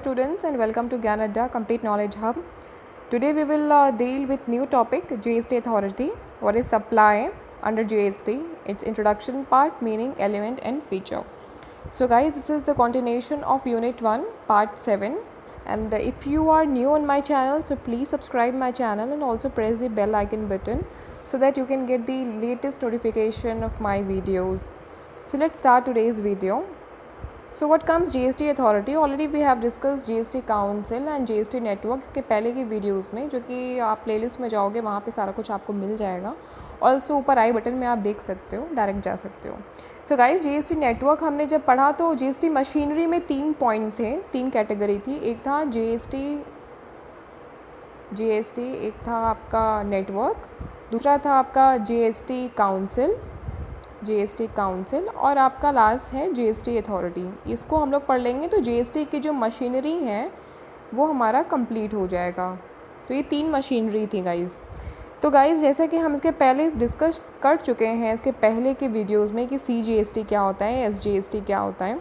students, and welcome to Gyan Adda Complete Knowledge Hub. Today we will deal with new topic GST Authority. What is supply under GST? Its introduction part, meaning, element and feature. So guys, this is the continuation of Unit 1 Part 7, and if you are new on my channel, so please subscribe my channel and also press the bell icon button so that you can get the latest notification of my videos. So let's start today's video. So what comes GST Authority? Already we have discussed GST Council and GST Network इसके पहले की videos में, जो कि आप playlist में जाओगे वहाँ पे सारा कुछ आपको मिल जाएगा. ऑल्सो ऊपर आई बटन में आप देख सकते हो, डायरेक्ट जा सकते हो. सो गाइस, GST नेटवर्क हमने जब पढ़ा तो GST मशीनरी में 3 पॉइंट थे, 3 कैटेगरी थी. एक था GST, एक था आपका नेटवर्क, दूसरा था आपका GST काउंसिल और आपका लास्ट है GST अथॉरिटी. इसको हम लोग पढ़ लेंगे तो GST की जो मशीनरी है वो हमारा कंप्लीट हो जाएगा. तो ये 3 मशीनरी थी गाइज़. तो गाइज़, जैसा कि हम इसके पहले डिस्कस कर चुके हैं इसके पहले के वीडियोस में कि CGST क्या होता है, SGST क्या होता है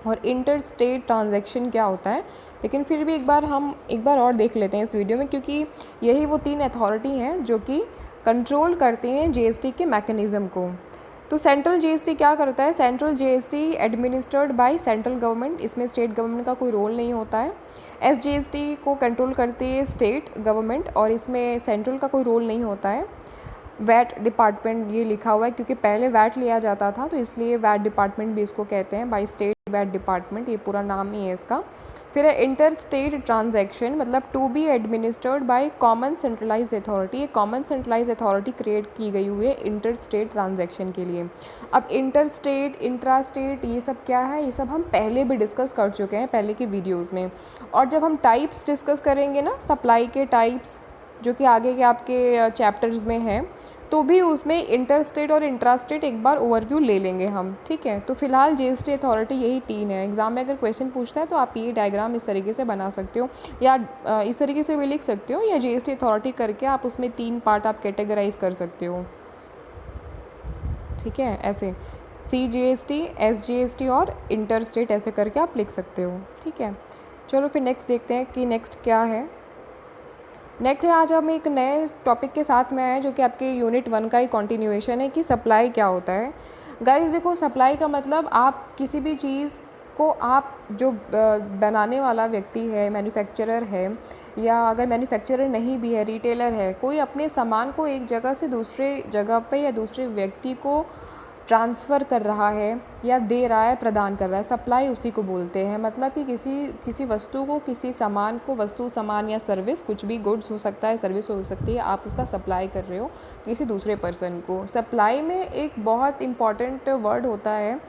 और इंटर स्टेट ट्रांजैक्शन क्या होता है. लेकिन फिर भी हम एक बार और देख लेते हैं इस वीडियो में, क्योंकि यही वो 3 अथॉरिटी हैं जो कि कंट्रोल करते हैं GST के मैकेनिज़्म को. तो सेंट्रल GST क्या करता है? Central GST administered by central government, इसमें स्टेट गवर्नमेंट का कोई रोल नहीं होता है. SGST को कंट्रोल करती है स्टेट गवर्नमेंट और इसमें सेंट्रल का कोई रोल नहीं होता है. वैट डिपार्टमेंट ये लिखा हुआ है क्योंकि पहले वैट लिया जाता था, तो इसलिए वैट डिपार्टमेंट भी इसको कहते हैं, बाय स्टेट वैट डिपार्टमेंट, ये पूरा नाम ही है इसका. फिर है इंटर स्टेट ट्रांजैक्शन, मतलब to be administered by common centralize authority. ये कॉमन सेंट्रलाइज अथॉरिटी क्रिएट की गई हुई है इंटर स्टेट ट्रांजैक्शन के लिए. अब इंटर स्टेट, इंट्रा स्टेट, ये सब क्या है? ये सब हम पहले भी डिस्कस कर चुके हैं पहले की वीडियोज़ में. और जब हम टाइप्स डिस्कस करेंगे ना, सप्लाई के टाइप्स, जो कि आगे के आपके चैप्टर्स में हैं, तो भी उसमें इंटर स्टेट और इंट्रा स्टेट एक बार ओवरव्यू ले लेंगे हम. ठीक है, तो फिलहाल GST अथॉरिटी यही 3 है. एग्जाम में अगर क्वेश्चन पूछता है तो आप ये डायग्राम इस तरीके से बना सकते हो या इस तरीके से भी लिख सकते हो, या GST अथॉरिटी करके आप उसमें 3 पार्ट आप कैटेगराइज कर सकते हो. ठीक है, ऐसे CGST, SGST और इंटर स्टेट ऐसे करके आप लिख सकते हो. ठीक है, चलो फिर नेक्स्ट देखते हैं कि नेक्स्ट क्या है. नेक्स्ट है, आज हम एक नए टॉपिक के साथ में आए जो कि आपके यूनिट 1 का ही कंटिन्यूएशन है कि सप्लाई क्या होता है. गाइस देखो, सप्लाई का मतलब आप किसी भी चीज़ को, आप जो बनाने वाला व्यक्ति है, मैन्युफैक्चरर है, या अगर मैन्युफैक्चरर नहीं भी है, रिटेलर है, कोई अपने सामान को एक जगह से दूसरे जगह पे या दूसरे व्यक्ति को ट्रांसफ़र कर रहा है या दे रहा है, प्रदान कर रहा है, सप्लाई उसी को बोलते हैं. मतलब कि किसी वस्तु को, किसी सामान को, वस्तु, सामान या सर्विस, कुछ भी, गुड्स हो सकता है, सर्विस हो सकती है, आप उसका सप्लाई कर रहे हो किसी दूसरे पर्सन को. सप्लाई में एक बहुत इम्पॉर्टेंट वर्ड होता है.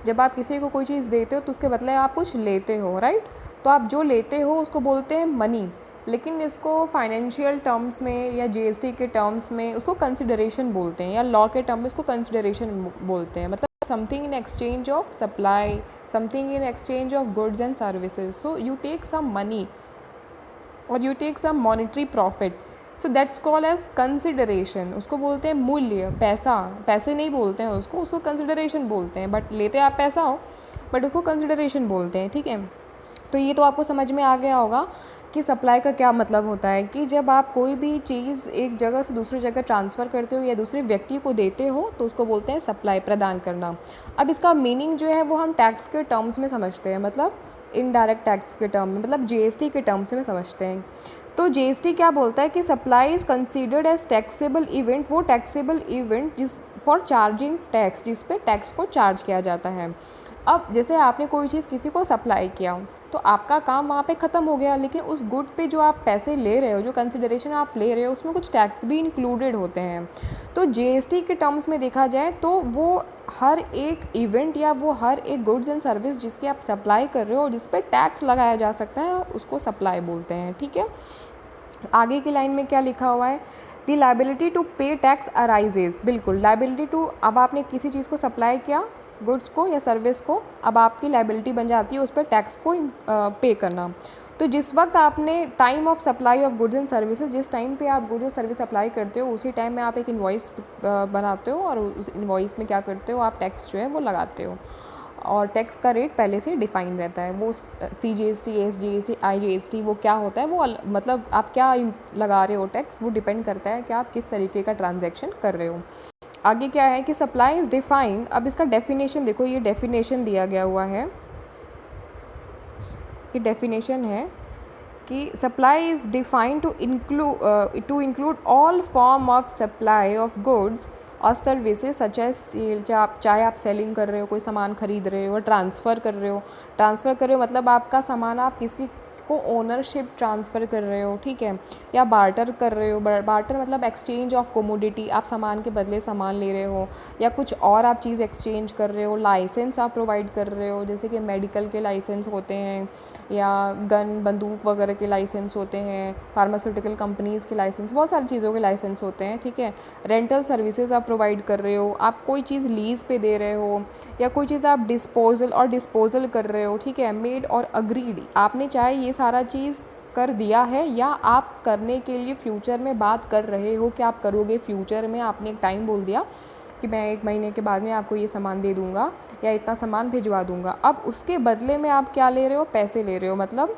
जब आप किसी को कोई चीज़ देते हो तो उसके बदले आप कुछ लेते हो, राइट? तो आप जो लेते हो उसको बोलते हैं मनी, लेकिन इसको फाइनेंशियल टर्म्स में या GST के टर्म्स में उसको कंसिडरेशन बोलते हैं, या लॉ के टर्म में उसको कंसिडरेशन बोलते हैं. मतलब something in exchange of supply, something in exchange of goods and services. So you take some money और you take some monetary profit, so that's called as consideration. उसको बोलते हैं मूल्य, पैसा. पैसे नहीं बोलते हैं उसको कंसिडरेशन बोलते हैं. बट लेते आप पैसा हो, बट उसको कंसिडरेशन बोलते हैं. ठीक है, तो ये तो आपको समझ में आ गया होगा कि सप्लाई का क्या मतलब होता है. कि जब आप कोई भी चीज़ एक जगह से दूसरी जगह ट्रांसफ़र करते हो या दूसरे व्यक्ति को देते हो तो उसको बोलते हैं सप्लाई, प्रदान करना. अब इसका मीनिंग जो है वो हम टैक्स के टर्म्स में समझते हैं, मतलब इनडायरेक्ट टैक्स के टर्म में, मतलब GST के टर्म्स में समझते हैं. तो GST क्या बोलता है कि supply is considered as taxable event, वो टैक्सेबल इवेंट जिस फॉर चार्जिंग टैक्स, जिस पे टैक्स को चार्ज किया जाता है. अब जैसे आपने कोई चीज़ किसी को सप्लाई किया तो आपका काम वहाँ पे ख़त्म हो गया, लेकिन उस गुड पे जो आप पैसे ले रहे हो, जो कंसिडरेशन आप ले रहे हो, उसमें कुछ टैक्स भी इंक्लूडेड होते हैं. तो GST के टर्म्स में देखा जाए तो वो हर एक इवेंट या वो हर एक गुड्स एंड सर्विस जिसकी आप सप्लाई कर रहे हो जिस पे टैक्स लगाया जा सकता है, उसको सप्लाई बोलते हैं. ठीक है, आगे की लाइन में क्या लिखा हुआ है? दी लायबिलिटी टू पे टैक्स अराइजेज. बिल्कुल, लायबिलिटी टू, अब आपने किसी चीज़ को सप्लाई किया, गुड्स को या सर्विस को, अब आपकी लायबिलिटी बन जाती है उस पर टैक्स को पे करना. तो जिस वक्त आपने time of supply of goods and services, जिस टाइम पे आप गुड्स और सर्विस अप्लाई करते हो उसी टाइम में आप एक इन्वॉइस बनाते हो और उस इन्वॉइस में क्या करते हो, आप टैक्स जो है वो लगाते हो. और टैक्स का रेट पहले से डिफाइन रहता है। वो CGST, SGST, IGST वो क्या होता है, वो मतलब आप क्या लगा रहे हो टैक्स, वो डिपेंड करता है कि आप किस तरीके का ट्रांजैक्शन कर रहे हो। आगे क्या है कि सप्लाई इज़ डिफाइंड। अब इसका डेफिनेशन देखो, ये डेफिनेशन दिया गया हुआ है, ये डेफिनेशन है कि supply is defined to include all form of supply of goods और सर्विसेज सच एज सेल। चाहे आप सेलिंग कर रहे हो, कोई सामान खरीद रहे हो, ट्रांसफ़र कर रहे हो। ट्रांसफ़र कर रहे हो मतलब आपका सामान आप किसी को ओनरशिप ट्रांसफ़र कर रहे हो, ठीक है, या बार्टर कर रहे हो। बार्टर मतलब एक्सचेंज ऑफ कोमोडिटी, आप सामान के बदले सामान ले रहे हो, या कुछ और आप चीज़ एक्सचेंज कर रहे हो। लाइसेंस आप प्रोवाइड कर रहे हो, जैसे कि मेडिकल के लाइसेंस होते हैं, या गन बंदूक वगैरह के लाइसेंस होते हैं, फार्मास्यूटिकल कंपनीज़ के लाइसेंस, बहुत सारी चीज़ों के लाइसेंस होते हैं, ठीक है। रेंटल सर्विसेज आप प्रोवाइड कर रहे हो, आप कोई चीज़ लीज़ पे दे रहे हो, या कोई चीज़ आप डिस्पोजल कर रहे हो, ठीक है। मेड और अग्रीड, आपने चाहे ये सारा चीज़ कर दिया है या आप करने के लिए फ्यूचर में बात कर रहे हो कि आप करोगे फ्यूचर में, आपने एक टाइम बोल दिया कि मैं 1 महीने के बाद में आपको ये सामान दे दूँगा या इतना सामान भिजवा दूँगा। अब उसके बदले में आप क्या ले रहे हो, पैसे ले रहे हो, मतलब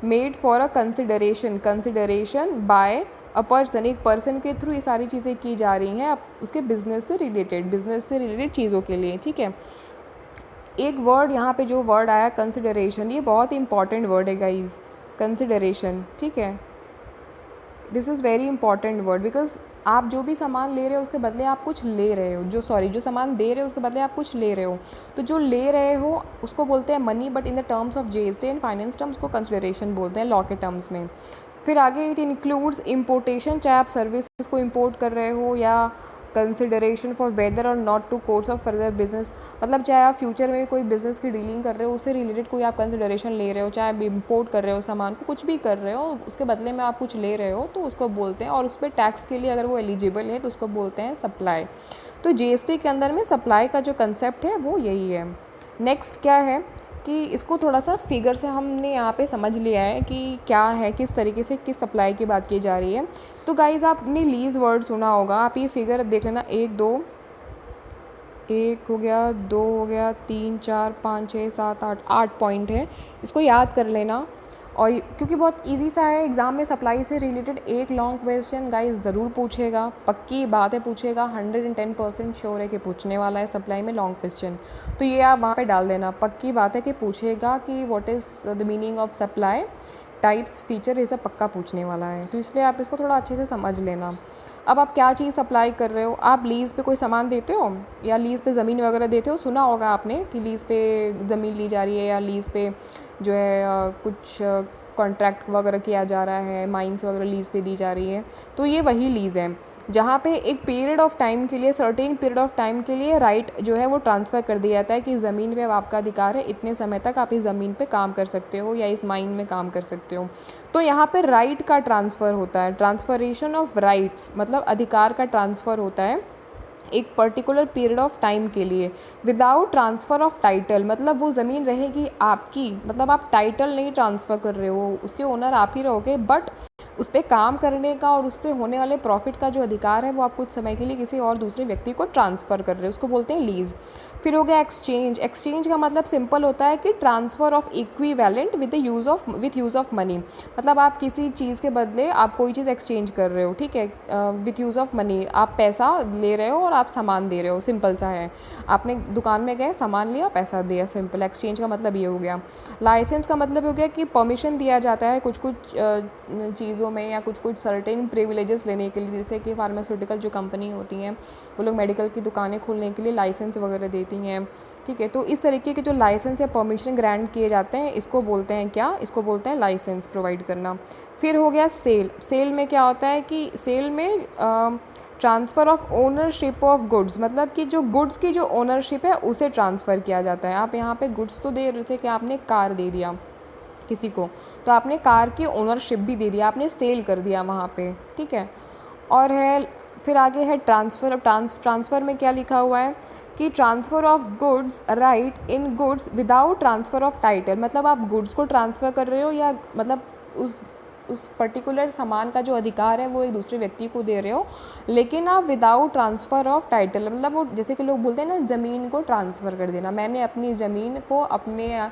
made for a consideration by a person, एक पर्सन के थ्रू ये सारी चीज़ें की जा रही हैं आप उसके बिज़नेस से रिलेटेड चीज़ों के लिए, ठीक है। एक वर्ड यहाँ पे जो वर्ड आया कंसिडरेशन, ये बहुत ही इंपॉर्टेंट वर्ड है गाइज, कंसिडरेशन, ठीक है। This is very important word because आप जो भी सामान ले रहे हो उसके बदले आप कुछ ले रहे हो, जो सामान दे रहे हो उसके बदले आप कुछ ले रहे हो, तो जो ले रहे हो उसको बोलते हैं money, but in the terms of GST and finance terms को कंसिडरेशन बोलते हैं लॉ के टर्म्स में। फिर आगे इट इंक्लूड्स इम्पोर्टेशन, चाहे आप सर्विसेज को इम्पोर्ट कर रहे हो, या कंसिडरेशन फॉर वेदर और not to course of further business, मतलब चाहे आप फ्यूचर में कोई बिज़नेस की डीलिंग कर रहे हो, उससे रिलेटेड कोई आप कंसिडरेशन ले रहे हो, चाहे आप इम्पोर्ट कर रहे हो सामान को, कुछ भी कर रहे हो, उसके बदले में आप कुछ ले रहे हो, तो उसको बोलते हैं, और उस पर टैक्स के लिए अगर वो एलिजिबल है तो उसको बोलते हैं सप्लाई। तो GST के अंदर में सप्लाई का जो कंसेप्ट है वो यही है। नेक्स्ट क्या है कि इसको थोड़ा सा फिगर से हमने यहाँ पे समझ लिया है कि क्या है, किस तरीके से किस सप्लाई की बात की जा रही है। तो गाइज़ आपने लीज़ वर्ड सुना होगा, आप ये फिगर देख लेना, 1 हो गया, 2 हो गया, 3 4 5 6 7 8 पॉइंट है, इसको याद कर लेना। और क्योंकि बहुत इजी सा है, एग्ज़ाम में सप्लाई से रिलेटेड एक लॉन्ग क्वेश्चन गाइस ज़रूर पूछेगा, पक्की बात है पूछेगा, 110% श्योर है कि पूछने वाला है सप्लाई में लॉन्ग क्वेश्चन। तो ये आप वहाँ पे डाल देना, पक्की बात है कि पूछेगा कि what is the meaning of supply, types, feature, ये सब पक्का पूछने वाला है, तो इसलिए आप इसको थोड़ा अच्छे से समझ लेना। अब आप क्या चीज़ सप्लाई कर रहे हो, आप लीज़ पे कोई सामान देते हो या लीज़ पे ज़मीन वगैरह देते हो, सुना होगा आपने कि लीज़ पे ज़मीन ली जा रही है, या लीज़ पे जो है कुछ कॉन्ट्रैक्ट वगैरह किया जा रहा है, माइंस वगैरह लीज़ पे दी जा रही है। तो ये वही लीज़ है जहाँ पे एक पीरियड ऑफ टाइम के लिए, सर्टेन पीरियड ऑफ टाइम के लिए राइट जो है वो ट्रांसफ़र कर दिया जाता है कि ज़मीन पे अब आपका अधिकार है, इतने समय तक आप इस ज़मीन पे काम कर सकते हो या इस माइन में काम कर सकते हो। तो यहाँ पे राइट का ट्रांसफ़र होता है, ट्रांसफरेशन ऑफ राइट्स, मतलब अधिकार का ट्रांसफ़र होता है एक पर्टिकुलर पीरियड ऑफ टाइम के लिए, विदाउट ट्रांसफ़र ऑफ टाइटल, मतलब वो ज़मीन रहेगी आपकी, मतलब आप टाइटल नहीं ट्रांसफ़र कर रहे हो, उसके ओनर आप ही रहोगे, बट उस पर काम करने का और उससे होने वाले प्रॉफिट का जो अधिकार है वो आप कुछ समय के लिए किसी और दूसरे व्यक्ति को ट्रांसफ़र कर रहे हो, उसको बोलते हैं लीज़। फिर हो गया एक्सचेंज। एक्सचेंज का मतलब सिंपल होता है कि transfer of equivalent with use of money, मतलब आप किसी चीज़ के बदले आप कोई चीज़ एक्सचेंज कर रहे हो, ठीक है, विथ यूज़ ऑफ मनी, आप पैसा ले रहे हो और आप सामान दे रहे हो, सिंपल सा है, आपने दुकान में गए, सामान लिया, पैसा दिया, सिंपल। एक्सचेंज का मतलब ये हो गया। लाइसेंस का मतलब हो गया कि परमिशन दिया जाता है कुछ चीज़ों में या कुछ सर्टेन प्रिविलेजेस लेने के लिए, जैसे कि फार्मास्यूटिकल जो कंपनी होती हैं वो लोग मेडिकल की दुकानें खोलने के लिए लाइसेंस वगैरह देती हैं, ठीक है। तो इस तरीके के जो लाइसेंस या परमिशन ग्रांट किए जाते हैं इसको बोलते हैं क्या, इसको बोलते हैं लाइसेंस प्रोवाइड करना। फिर हो गया सेल। सेल में क्या होता है कि सेल में transfer of ownership of goods, मतलब कि जो गुड्स की जो ओनरशिप है उसे ट्रांसफ़र किया जाता है। आप यहाँ पे गुड्स तो दे रहे थे कि आपने कार दे दिया किसी को, तो आपने कार की ओनरशिप भी दे दिया, आपने सेल कर दिया वहाँ पे, ठीक है। और है फिर आगे है ट्रांसफ़र। ट्रांसफ़र में क्या लिखा हुआ है कि transfer of goods right in goods without transfer of title, मतलब आप गुड्स को ट्रांसफ़र कर रहे हो या मतलब उस उस पर्टिकुलर सामान का जो अधिकार है वो एक दूसरे व्यक्ति को दे रहे हो, लेकिन आप विदाउट ट्रांसफ़र ऑफ टाइटल, मतलब वो जैसे कि लोग बोलते हैं ना ज़मीन को ट्रांसफ़र कर देना, मैंने अपनी ज़मीन को अपने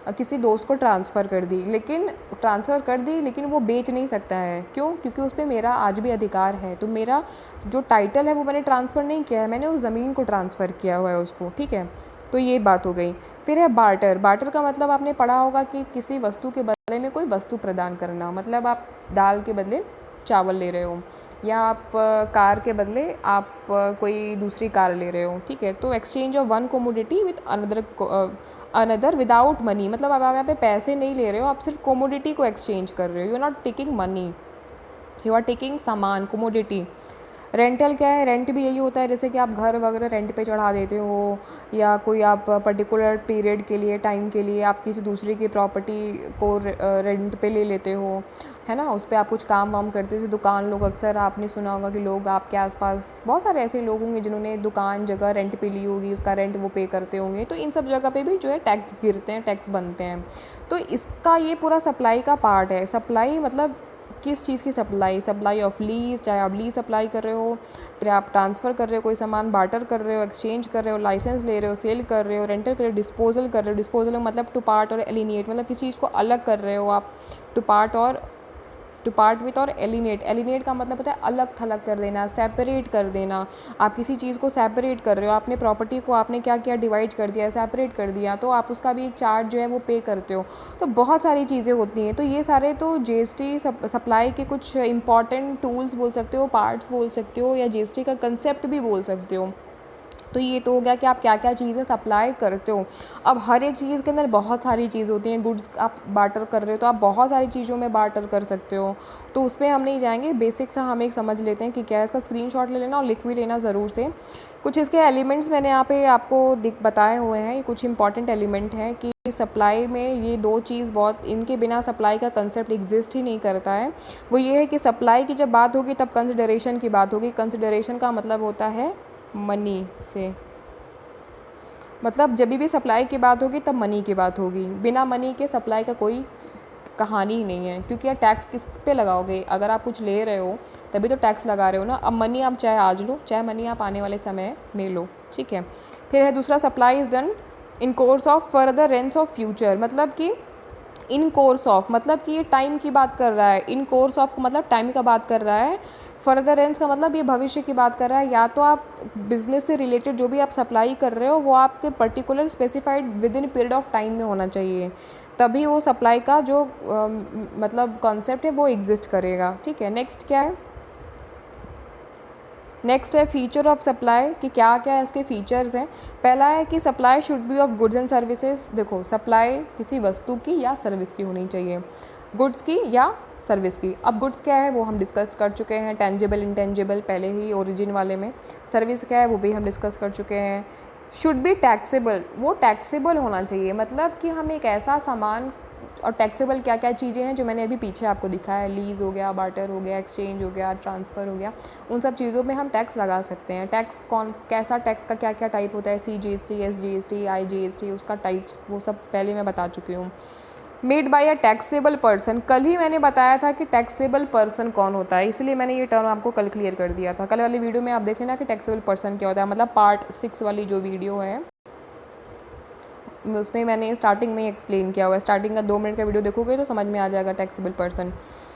किसी दोस्त को ट्रांसफ़र कर दी, लेकिन ट्रांसफ़र कर दी लेकिन वो बेच नहीं सकता है। क्यों? क्योंकि उस पर मेरा आज भी अधिकार है। तो मेरा जो टाइटल है वो मैंने ट्रांसफ़र नहीं किया है, मैंने उस ज़मीन को ट्रांसफ़र किया हुआ है उसको, ठीक है। तो ये बात हो गई। फिर है बार्टर। बार्टर का मतलब आपने पढ़ा होगा कि किसी वस्तु के बदले में कोई वस्तु प्रदान करना, मतलब आप दाल के बदले चावल ले रहे हो, या आप कार के बदले आप कोई दूसरी कार ले रहे हो, ठीक है। तो exchange of one commodity with another without money, मतलब आप यहाँ पे पैसे नहीं ले रहे हो, आप सिर्फ कोमोडिटी को एक्सचेंज कर रहे हो, you are not taking money, you are taking सामान, कोमोडिटी। रेंटल क्या है? रेंट भी यही होता है जैसे कि आप घर वगैरह रेंट पे चढ़ा देते हो, या कोई आप पर्टिकुलर पीरियड के लिए, टाइम के लिए आप किसी दूसरे की प्रॉपर्टी को रेंट पे ले लेते हो, है ना। उस पर आप कुछ काम वाम करते हो। जैसे दुकान, लोग अक्सर आपने सुना होगा कि लोग आपके आसपास बहुत सारे ऐसे लोग होंगे जिन्होंने दुकान जगह रेंट पे ली होगी, उसका रेंट वो पे करते होंगे। तो इन सब जगह पे भी जो है टैक्स गिरते हैं, टैक्स बनते हैं। तो इसका ये पूरा सप्लाई का पार्ट है। सप्लाई मतलब किस चीज़ की सप्लाई? सप्लाई ऑफ लीज, चाहे आप लीज सप्लाई कर रहे हो, फिर आप ट्रांसफ़र कर रहे हो कोई सामान, बार्टर कर रहे हो, एक्सचेंज कर रहे हो, लाइसेंस ले रहे हो, सेल कर रहे हो, रेंटल कर रहे हो, डिस्पोजल कर रहे हो। डिस्पोजल मतलब टू पार्ट और एलिनिएट, मतलब किसी चीज़ को अलग कर रहे हो आप। टू पार्ट विथ और एलिनेट। एलिनेट का मतलब होता है अलग थलग कर देना, सेपरेट कर देना। आप किसी चीज़ को सेपरेट कर रहे हो, आपने प्रॉपर्टी को आपने क्या किया, डिवाइड कर दिया, सेपरेट कर दिया, तो आप उसका भी एक चार्ज जो है वो पे करते हो। तो बहुत सारी चीज़ें होती हैं। तो ये सारे तो जीएसटी सप्लाई के कुछ इंपॉर्टेंट टूल्स बोल सकते हो, पार्ट्स बोल सकते हो, या जीएसटी का कंसेप्ट भी बोल सकते हो। तो ये तो हो गया कि आप क्या क्या चीज़ें सप्लाई करते हो। अब हर एक चीज़ के अंदर बहुत सारी चीज़ होती हैं। गुड्स आप बार्टर कर रहे हो तो आप बहुत सारी चीज़ों में बार्टर कर सकते हो। तो उस पर हम नहीं जाएंगे, बेसिक सा हम एक समझ लेते हैं कि क्या है। इसका स्क्रीनशॉट ले लेना और लिख भी लेना ज़रूर से। कुछ इसके एलिमेंट्स मैंने यहाँ पे आपको बताए हुए हैं। कुछ इंपॉर्टेंट एलिमेंट हैं कि सप्लाई में ये दो चीज़ बहुत, इनके बिना सप्लाई का कंसेप्ट एग्जिस्ट ही नहीं करता है। वो ये है कि सप्लाई की जब बात होगी तब कंसिडरेशन की बात होगी। कंसिडरेशन का मतलब होता है मनी से, मतलब जब भी सप्लाई की बात होगी तब मनी की बात होगी। बिना मनी के सप्लाई का कोई कहानी ही नहीं है, क्योंकि यार टैक्स किस पे लगाओगे? अगर आप कुछ ले रहे हो तभी तो टैक्स लगा रहे हो ना। अब मनी आप चाहे आज लो, चाहे मनी आप आने वाले समय में लो, ठीक है। फिर है दूसरा, supply is done in course of further Reigns of future, मतलब कि इन कोर्स ऑफ मतलब कि ये टाइम की बात कर रहा है। इन कोर्स ऑफ का मतलब टाइम का बात कर रहा है। फर्दर रेंज का मतलब ये भविष्य की बात कर रहा है। या तो आप बिजनेस से रिलेटेड जो भी आप सप्लाई कर रहे हो वो आपके particular specified with in period of time में होना चाहिए, तभी वो सप्लाई का जो मतलब कॉन्सेप्ट है वो एग्जिस्ट करेगा, ठीक है। नेक्स्ट क्या है? नेक्स्ट है फीचर ऑफ सप्लाई, कि क्या क्या इसके फीचर्स हैं। पहला है कि supply should be of goods and services. देखो, सप्लाई किसी वस्तु की या सर्विस की होनी चाहिए, गुड्स की या सर्विस की। अब गुड्स क्या है वो हम डिस्कस कर चुके हैं, टेंजिबल इंटेंजिबल पहले ही ओरिजिन वाले में। सर्विस क्या है वो भी हम डिस्कस कर चुके हैं। शुड बी टैक्सेबल, वो टैक्सेबल होना चाहिए, मतलब कि हम एक ऐसा सामान, और टैक्सेबल क्या क्या चीज़ें हैं जो मैंने अभी पीछे आपको दिखाया, लीज़ हो गया, बार्टर हो गया, एक्सचेंज हो गया, ट्रांसफ़र हो गया, उन सब चीज़ों में हम टैक्स लगा सकते हैं। टैक्स कैसा टैक्स का क्या क्या टाइप होता है, CGST, SGST, IGST, उसका टाइप्स वो सब पहले मैं बता चुकी हूँ। Made by a taxable person, कल ही मैंने बताया था कि टैक्सेबल पर्सन कौन होता है, इसलिए मैंने ये टर्म आपको कल क्लियर कर दिया था। कल वाली वीडियो में आप देख लेना कि टैक्सेबल पर्सन क्या होता है, मतलब पार्ट 6 वाली जो वीडियो है उसमें मैंने स्टार्टिंग में एक्सप्लेन किया हुआ है। स्टार्टिंग का 2 मिनट का वीडियो देखोगे तो समझ में आ जाएगा taxable person.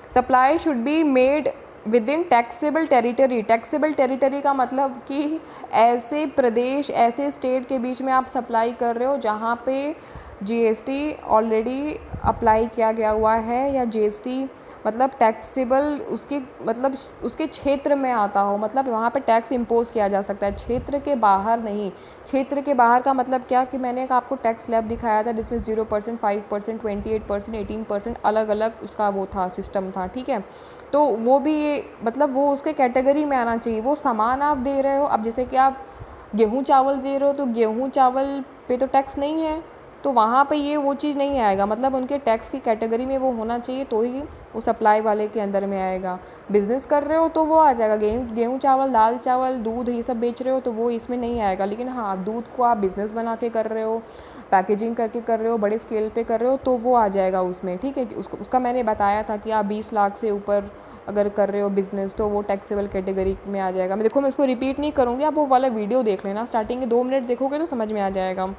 Supply should be made with in taxable territory. Taxable territory का मतलब कि ऐसे प्रदेश, ऐसे स्टेट के बीच में आप सप्लाई कर रहे हो जहाँ पे जीएसटी ऑलरेडी अप्लाई किया गया हुआ है, या जीएसटी मतलब टैक्सेबल उसके मतलब उसके क्षेत्र में आता हो, मतलब वहाँ पे टैक्स इम्पोज किया जा सकता है, क्षेत्र के बाहर नहीं। क्षेत्र के बाहर का मतलब क्या कि मैंने आपको टैक्स स्लैब दिखाया था जिसमें 0%, 5%, 28%, 18% अलग अलग उसका वो था, सिस्टम था, ठीक है। तो वो भी ये मतलब वो उसके कैटेगरी में आना चाहिए। वो सामान आप दे रहे हो, अब जैसे कि आप गेहूँ चावल दे रहे हो तो गेहूँ चावल पे तो टैक्स नहीं है, तो वहाँ पे ये वो चीज़ नहीं आएगा, मतलब उनके टैक्स की कैटेगरी में वो होना चाहिए तो ही वो सप्लाई वाले के अंदर में आएगा। बिज़नेस कर रहे हो तो वो आ जाएगा, गेहूँ चावल, दाल चावल, दूध ये सब बेच रहे हो तो वो इसमें नहीं आएगा। लेकिन हाँ, दूध को आप बिज़नेस बना के कर रहे हो, पैकेजिंग करके कर रहे हो, बड़े स्केल पे कर रहे हो तो वो आ जाएगा उसमें, ठीक है। उसका मैंने बताया था कि आप 20 लाख से ऊपर अगर कर रहे हो बिज़नेस तो वो टैक्सेबल कैटेगरी में आ जाएगा। मैं इसको रिपीट नहीं करूँगी, आप वो वाला वीडियो देख लेना, स्टार्टिंग के 2 मिनट देखोगे तो समझ में आ जाएगा।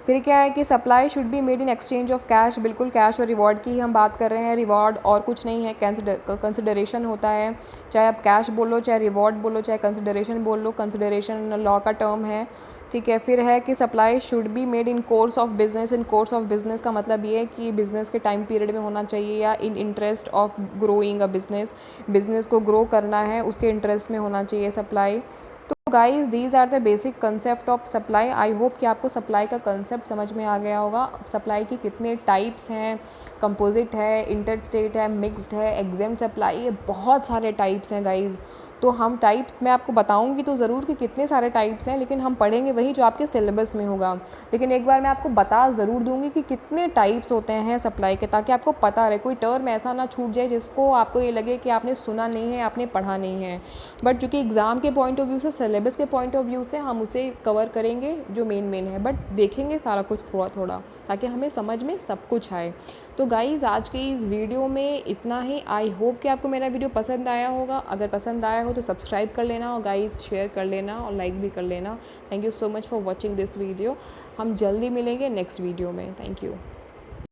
फिर क्या है कि supply should be made in exchange of cash, बिल्कुल कैश और रिवॉर्ड की ही हम बात कर रहे हैं। रिवॉर्ड और कुछ नहीं है, कंसिडरेशन होता है, चाहे आप कैश बोलो, चाहे रिवॉर्ड बोलो, चाहे कंसिडरेशन बोल लो, कंसिडरेशन लॉ का टर्म है, ठीक है। फिर है कि supply should be made in course of business. In course of business का मतलब ये है कि बिज़नेस के टाइम पीरियड में होना चाहिए, या in interest of growing a business को ग्रो करना है उसके इंटरेस्ट में होना चाहिए सप्लाई। तो guys these are the basic concept of supply. I hope कि आपको सप्लाई का कंसेप्ट समझ में आ गया होगा। सप्लाई की कितने टाइप्स हैं, कंपोजिट है, इंटर स्टेट है, मिक्स्ड है, एग्जेम्प्ट सप्लाई, ये बहुत सारे टाइप्स हैं गाइस। तो हम टाइप्स मैं आपको बताऊंगी तो ज़रूर कि कितने सारे टाइप्स हैं, लेकिन हम पढ़ेंगे वही जो आपके सिलेबस में होगा। लेकिन एक बार मैं आपको बता ज़रूर दूंगी कि कितने टाइप्स होते हैं सप्लाई के, ताकि आपको पता रहे, कोई टर्म ऐसा ना छूट जाए जिसको आपको ये लगे कि आपने सुना नहीं है, आपने पढ़ा नहीं है। बट चूँकि एग्ज़ाम के पॉइंट ऑफ व्यू से, सिलेबस के पॉइंट ऑफ व्यू से हम उसे कवर करेंगे जो मेन है, बट देखेंगे सारा कुछ थोड़ा थोड़ा ताकि हमें समझ में सब कुछ आए। तो गाइज़ आज के इस वीडियो में इतना ही। आई होप कि आपको मेरा वीडियो पसंद आया होगा। अगर पसंद आया हो तो सब्सक्राइब कर लेना, और गाइज़ शेयर कर लेना और लाइक भी कर लेना। Thank you so much for watching this video. हम जल्दी मिलेंगे नेक्स्ट वीडियो में। Thank you.